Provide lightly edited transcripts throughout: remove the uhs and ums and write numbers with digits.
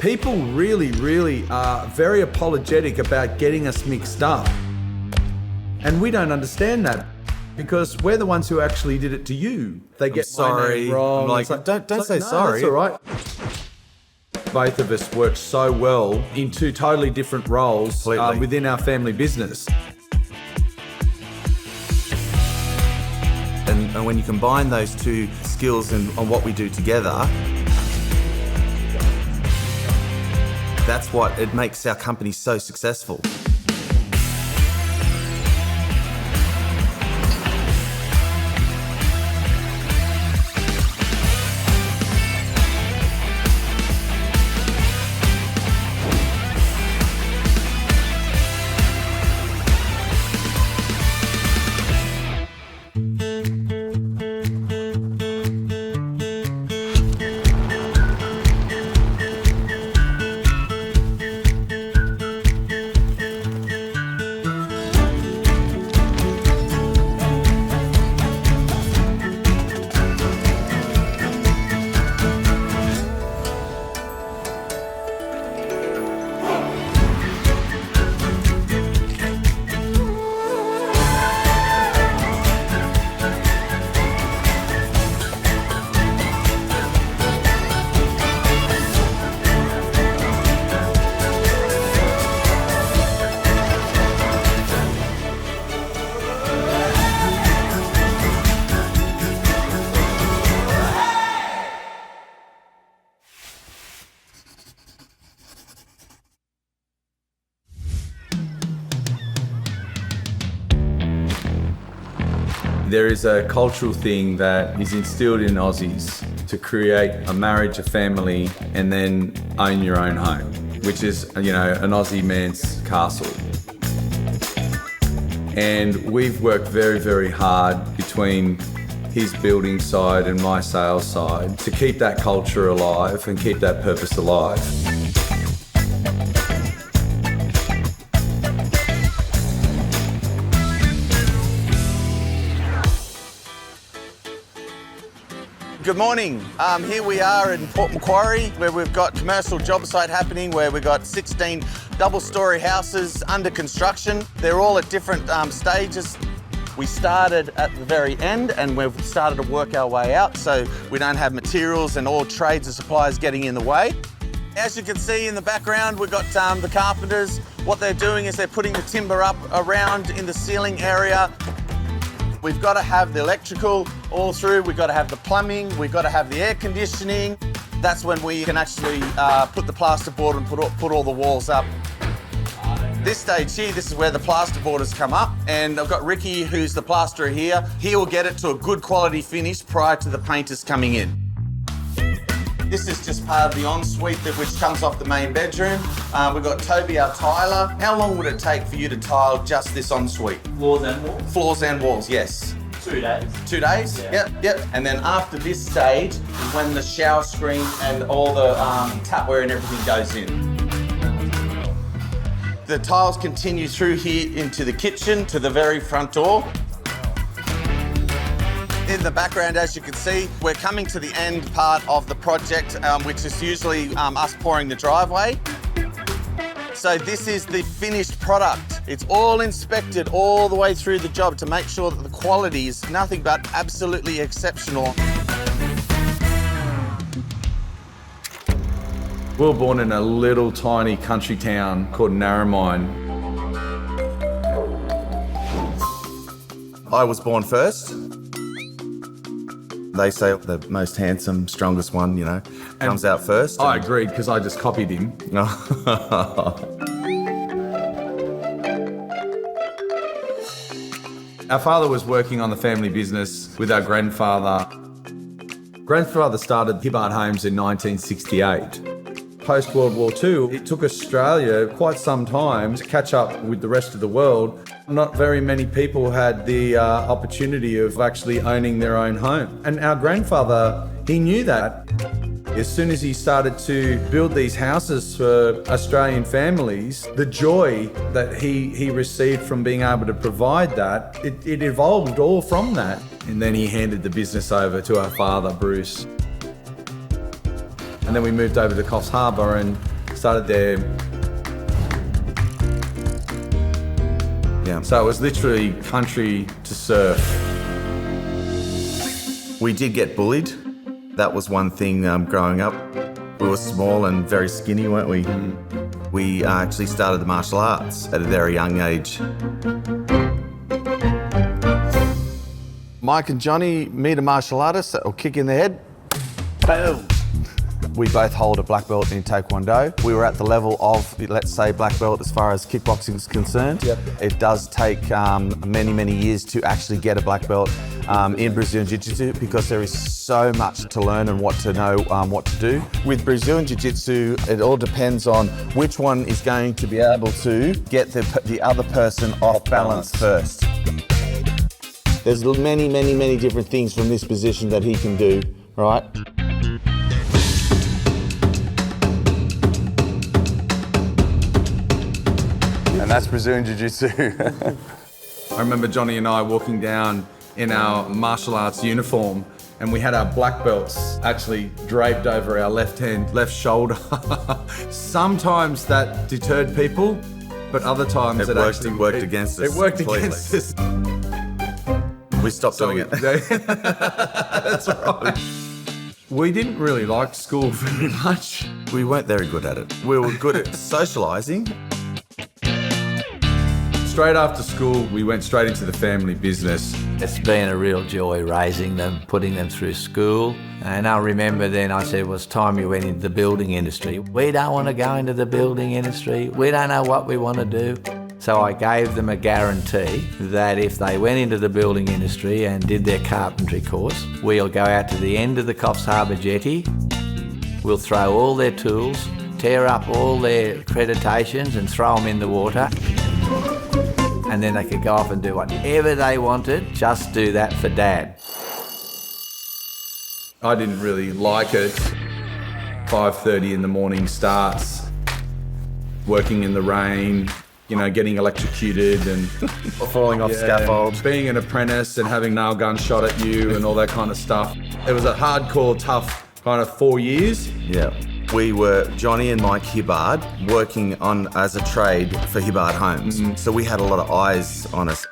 People really are very apologetic about getting us mixed up. And we don't understand that because we're the ones who actually did it to you. They get sorry. my name wrong. I'm like, don't say no, sorry. That's all right. Both of us work so well in two totally different roles within our family business. And when you combine those two skills and on what we do together, that's what it makes our company so successful. There is a cultural thing that is instilled in Aussies to create a marriage, a family, and then own your own home, which is, an Aussie man's castle. And we've worked very hard between his building side and my sales side to keep that culture alive and keep that purpose alive. Good morning. Here we are in Port Macquarie, where we've got commercial job site happening, where we've got 16 double-storey houses under construction. They're all at different stages. We started at the very end and we've started to work our way out so we don't have materials and all trades and suppliers getting in the way. As you can see in the background, we've got the carpenters. What they're doing is they're putting the timber up around in the ceiling area. We've got to have the electrical all through, we've got to have the plumbing, we've got to have the air conditioning. That's when we can actually put the plasterboard and put all the walls up. This stage here, this is where the plasterboard has come up, and I've got Ricky, who's the plasterer here. He will get it to a good quality finish prior to the painters coming in. This is just part of the ensuite which comes off the main bedroom. We've got Toby, our tiler. How long would it take for you to tile just this ensuite? Floors and walls? Floors and walls, yes. 2 days. 2 days? Yeah. Yep. And then after this stage is when the shower screen and all the tapware and everything goes in. The tiles continue through here into the kitchen to the very front door. In the background, as you can see, we're coming to the end part of the project, which is usually us pouring the driveway. So this is the finished product. It's all inspected all the way through the job to make sure that the quality is nothing but absolutely exceptional. We were born in a little tiny country town called Narromine. I was born first. They say the most handsome, strongest one, comes out first. I agreed because I just copied him. Our father was working on the family business with our grandfather. Grandfather started Hibbard Homes in 1968. Post-World War II, it took Australia quite some time to catch up with the rest of the world. Not very many people had the opportunity of actually owning their own home. And our grandfather, he knew that. As soon as he started to build these houses for Australian families, the joy that he received from being able to provide that, it evolved all from that. And then he handed the business over to our father, Bruce. And then we moved over to Coffs Harbour, and started there. Yeah. So it was literally country to surf. We did get bullied. That was one thing growing up. We were small and very skinny, weren't we? We actually started the martial arts at a very young age. Mike and Jonny, meet a martial artist that will kick in the head. Boom. We both hold a black belt in Taekwondo. We were at the level of, let's say, black belt as far as kickboxing is concerned. Yep. It does take many, many years to actually get a black belt in Brazilian Jiu-Jitsu because there is so much to learn and what to know, what to do. With Brazilian Jiu-Jitsu, it all depends on which one is going to be able to get the other person off balance first. There's many, many, many different things from this position that he can do, right? And that's Brazilian Jiu-Jitsu. I remember Jonny and I walking down in our martial arts uniform, and we had our black belts actually draped over our left shoulder. Sometimes that deterred people, but other times It worked against us. It worked completely. against us. We stopped doing it. That's right. We didn't really like school very much. We weren't very good at it. We were good at socialising. Straight after school, we went straight into the family business. It's been a real joy raising them, putting them through school. And I remember then I said, well, it's time you went into the building industry. We don't want to go into the building industry. We don't know what we want to do. So I gave them a guarantee that if they went into the building industry and did their carpentry course, we'll go out to the end of the Coffs Harbour jetty, we'll throw all their tools, tear up all their accreditations and throw them in the water. And then they could go off and do whatever they wanted, just do that for Dad. I didn't really like it. 5:30 in the morning starts, working in the rain, you know, getting electrocuted and Falling off scaffolds. being an apprentice and having nail guns shot at you and all that kind of stuff. It was a hardcore, tough kind of 4 years. Yeah. We were Jonny and Mike Hibbard working on as a trade for Hibbard Homes. So we had a lot of eyes on us.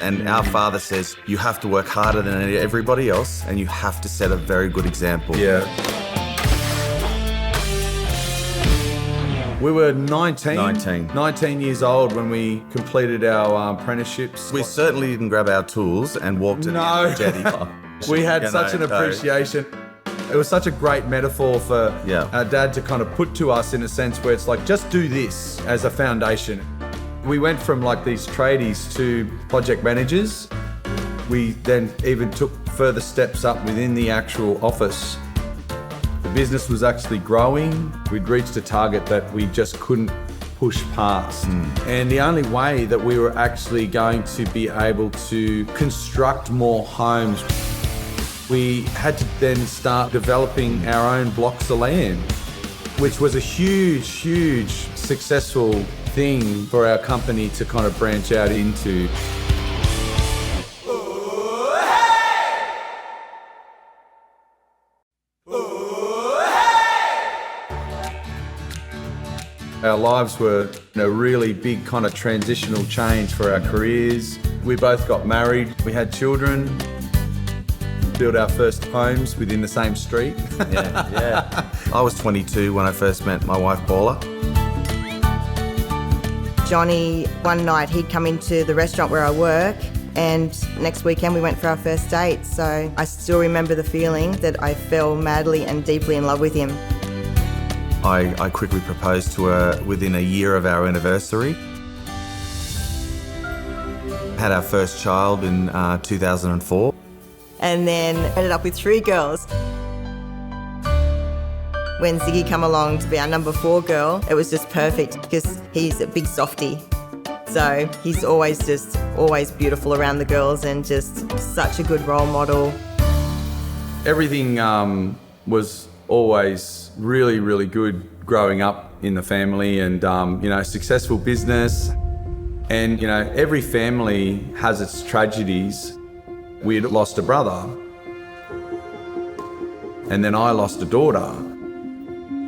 And our father says, you have to work harder than everybody else and you have to set a very good example. Yeah. We were 19 years old when we completed our apprenticeships. We certainly didn't grab our tools and walked to the end of the jetty. We had such an appreciation. It was such a great metaphor for our dad to kind of put to us in a sense where it's like, just do this as a foundation. We went from like these tradies to project managers. We then even took further steps up within the actual office. The business was actually growing. We'd reached a target that we just couldn't push past. And the only way that we were actually going to be able to construct more homes, we had to then start developing our own blocks of land, which was a huge, huge successful thing for our company to kind of branch out into. Our lives were a really big kind of transitional change for our careers. We both got married, we had children, built our first homes within the same street. Yeah. I was 22 when I first met my wife, Paula. Jonny, one night he'd come into the restaurant where I work, and next weekend we went for our first date. So I still remember the feeling that I fell madly and deeply in love with him. I quickly proposed to her within a year of our anniversary. Had our first child in 2004. And then ended up with 3 girls. When Ziggy come along to be our number 4 girl, it was just perfect because he's a big softie. So he's always beautiful around the girls and just such a good role model. Everything was always really, really good growing up in the family and, successful business. And, every family has its tragedies. We'd lost a brother, and then I lost a daughter.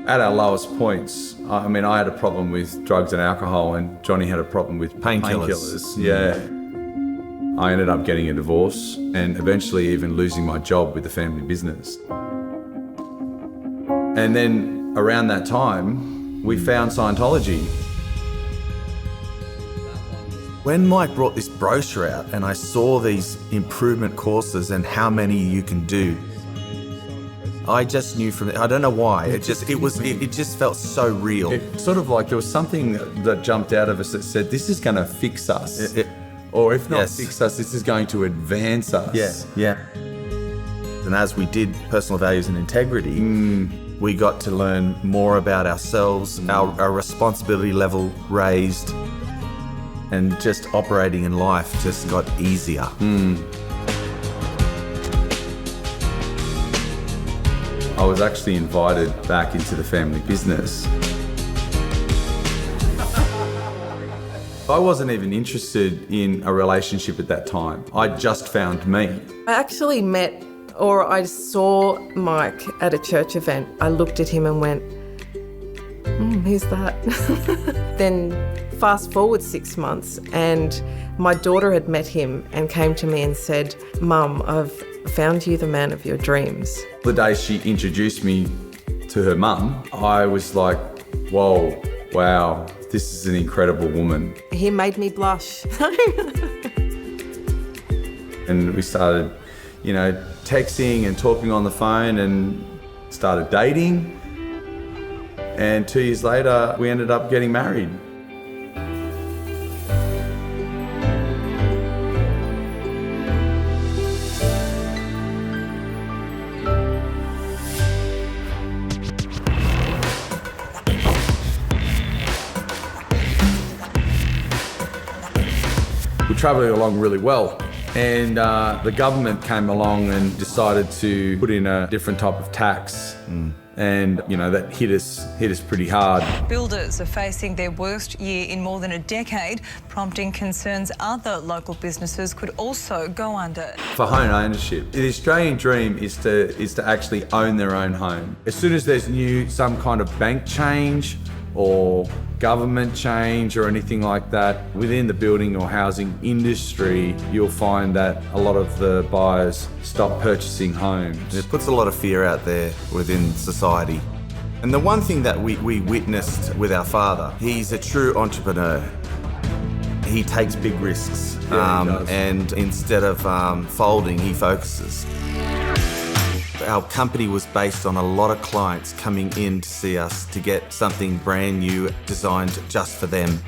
At our lowest points, I mean, I had a problem with drugs and alcohol, and Johnny had a problem with painkillers. Yeah. I ended up getting a divorce and eventually even losing my job with the family business. And then around that time, we found Scientology. When Mike brought this brochure out and I saw these improvement courses and how many you can do, I just knew from it. I don't know why. It just felt so real. It sort of like there was something that jumped out of us that said, this is going to fix us. Or if not fix us, this is going to advance us. Yeah. And as we did personal values and integrity, we got to learn more about ourselves, our responsibility level raised, and just operating in life just got easier. I was actually invited back into the family business. I wasn't even interested in a relationship at that time. I just found me. I actually I saw Mike at a church event. I looked at him and went, who's that? Then fast forward 6 months and my daughter had met him and came to me and said, Mum, I've found you the man of your dreams. The day she introduced me to her mum, I was like, whoa, wow, this is an incredible woman. He made me blush. And we started, texting and talking on the phone and started dating. And 2 years later, we ended up getting married. We're travelling along really well. And the government came along and decided to put in a different type of tax. And, that hit us pretty hard. Builders are facing their worst year in more than a decade, prompting concerns other local businesses could also go under. For home ownership, the Australian dream is to actually own their own home. As soon as there's some kind of bank change or government change or anything like that within the building or housing industry, you'll find that a lot of the buyers stop purchasing homes. It puts a lot of fear out there within society. And the one thing that we witnessed with our father, he's a true entrepreneur. He takes big risks, he does. And instead of folding, he focuses. Our company was based on a lot of clients coming in to see us to get something brand new designed just for them.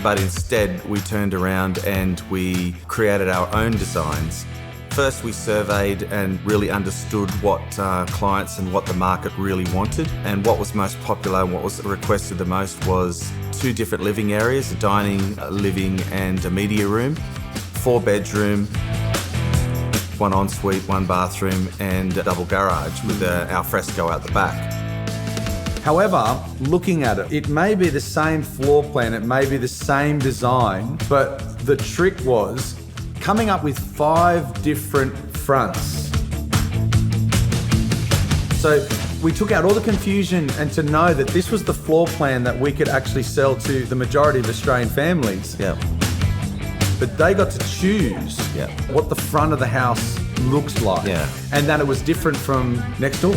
But instead, we turned around and we created our own designs. First, we surveyed and really understood what clients and what the market really wanted. And what was most popular and what was requested the most was 2 different living areas, a dining, living and a media room, 4-bedroom, 1 ensuite, 1 bathroom and a double garage with al fresco out the back. However, looking at it, it may be the same floor plan, it may be the same design, but the trick was coming up with 5 different fronts. So we took out all the confusion and to know that this was the floor plan that we could actually sell to the majority of Australian families. Yeah. But they got to choose what the front of the house looks like. Yeah. And that it was different from next door.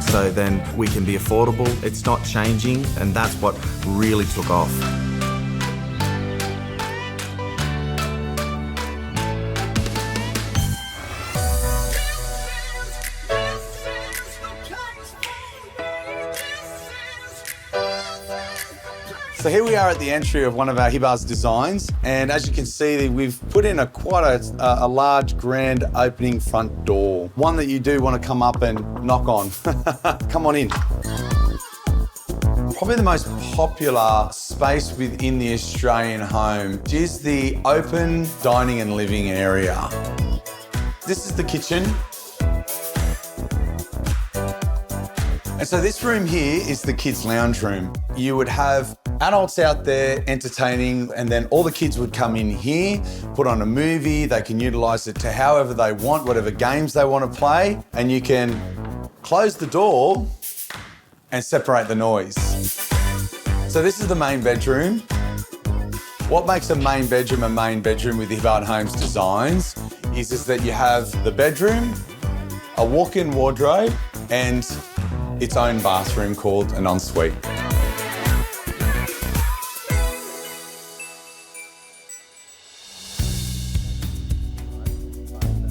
So then we can be affordable, it's not changing, and that's what really took off. So here we are at the entry of one of our Hibbard's designs, and as you can see, we've put in quite a large, grand opening front door. One that you do want to come up and knock on. Come on in. Probably the most popular space within the Australian home is the open dining and living area. This is the kitchen. And so this room here is the kids' lounge room. You would have adults out there entertaining, and then all the kids would come in here, put on a movie, they can utilise it to however they want, whatever games they want to play, and you can close the door and separate the noise. So this is the main bedroom. What makes a main bedroom with Hibbard Homes designs is that you have the bedroom, a walk-in wardrobe, and its own bathroom called an ensuite.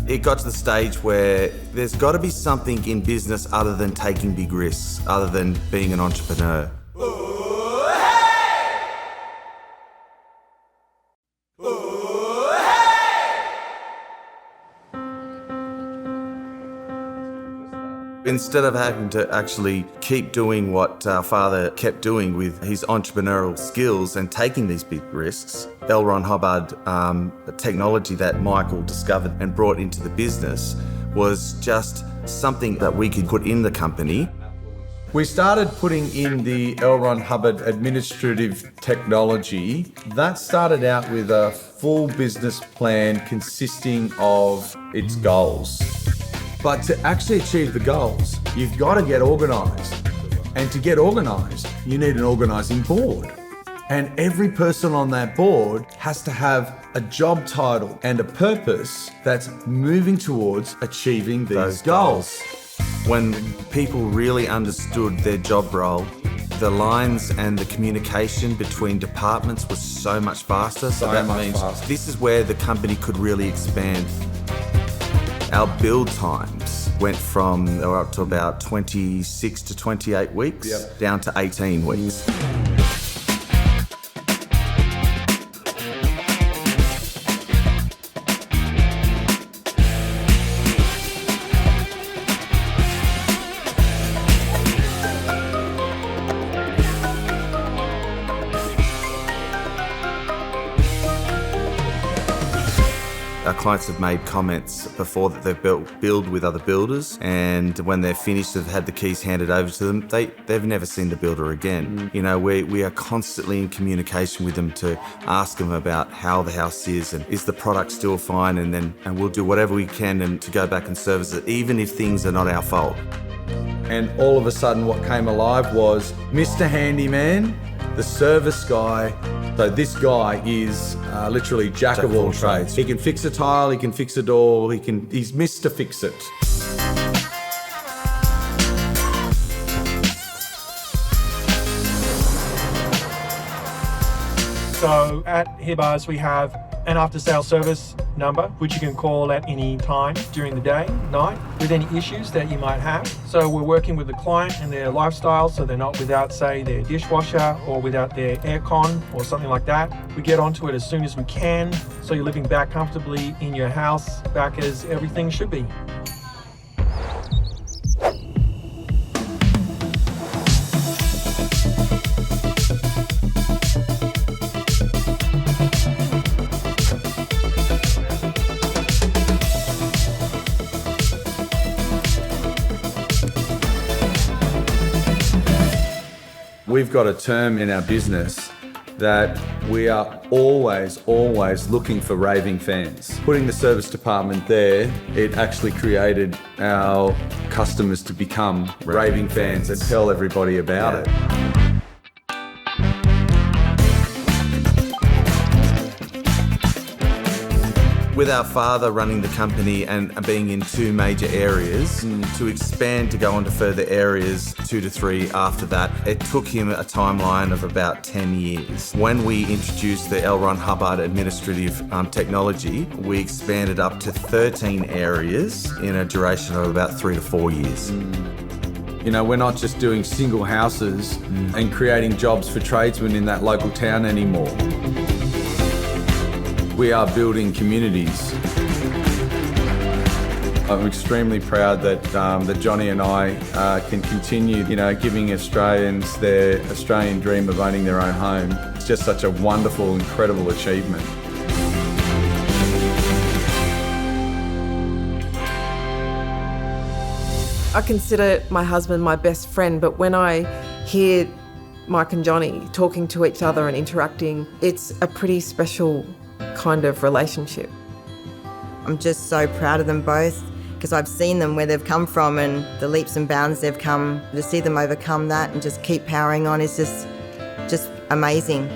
It got to the stage where there's got to be something in business other than taking big risks, other than being an entrepreneur. Instead of having to actually keep doing what our father kept doing with his entrepreneurial skills and taking these big risks, L. Ron Hubbard, the technology that Michael discovered and brought into the business was just something that we could put in the company. We started putting in the L. Ron Hubbard administrative technology. That started out with a full business plan consisting of its goals. But to actually achieve the goals, you've got to get organised. And to get organised, you need an organising board. And every person on that board has to have a job title and a purpose that's moving towards achieving these goals. When people really understood their job role, the lines and the communication between departments was so much faster. So that means this is where the company could really expand. Our build times went from, they were up to about 26 to 28 weeks, down to 18 weeks. Our clients have made comments before that they've built with other builders, and when they're finished, they've had the keys handed over to them, they've never seen the builder again. You know, we are constantly in communication with them to ask them about how the house is and is the product still fine, and we'll do whatever we can and to go back and service it, even if things are not our fault. And all of a sudden what came alive was Mr. Handyman, the service guy. So this guy is literally jack of all trades. He can fix a tile, he can fix a door, he's Mr. Fix-It. So at Hibbard's we have an after-sales service number, which you can call at any time during the day, night, with any issues that you might have. So we're working with the client and their lifestyle, so they're not without, say, their dishwasher or without their aircon or something like that. We get onto it as soon as we can, so you're living back comfortably in your house, back as everything should be. We've got a term in our business that we are always looking for raving fans. Putting the service department there, it actually created our customers to become raving fans and tell everybody about it. With our father running the company and being in two major areas, to expand to go on to further areas, 2 to 3 after that, it took him a timeline of about 10 years. When we introduced the L. Ron Hubbard administrative technology, we expanded up to 13 areas in a duration of about 3 to 4 years. You know, we're not just doing single houses and creating jobs for tradesmen in that local town anymore. We are building communities. I'm extremely proud that Johnny and I can continue, giving Australians their Australian dream of owning their own home. It's just such a wonderful, incredible achievement. I consider my husband my best friend, but when I hear Mike and Jonny talking to each other and interacting, it's a pretty special kind of relationship. I'm just so proud of them both, because because I've seen them where they've come from and the leaps and bounds they've come. To see them overcome that and just keep powering on is just amazing.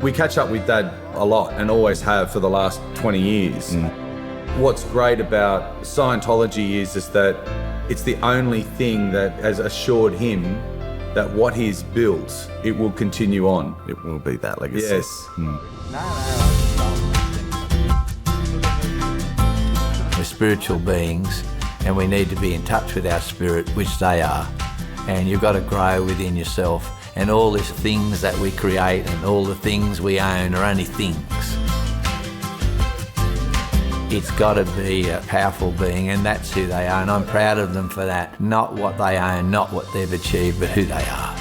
We catch up with Dad a lot and always have for the last 20 years. What's great about Scientology is that it's the only thing that has assured him that what he's built, it will continue on. It will be that legacy. Yes. We're spiritual beings and we need to be in touch with our spirit, which they are. And you've got to grow within yourself. And all these things that we create and all the things we own are only things. It's got to be a powerful being, and that's who they are, and I'm proud of them for that. Not what they own, not what they've achieved, but who they are.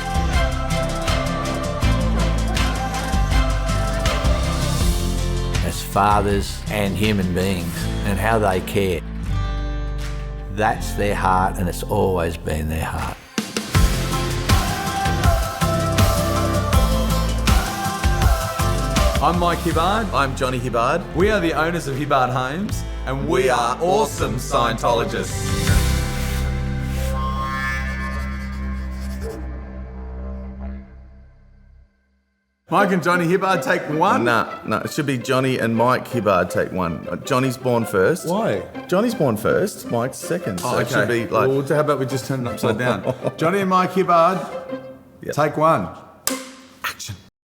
As fathers and human beings, and how they care. That's their heart, and it's always been their heart. I'm Mike Hibbard. I'm Jonny Hibbard. We are the owners of Hibbard Homes, and we are awesome Scientologists. Mike and Jonny Hibbard take one? No, it should be Jonny and Mike Hibbard take one. Johnny's born first. Why? Johnny's born first, Mike's second. So it should be like... Well, how about we just turn it upside down? Jonny and Mike Hibbard, take one.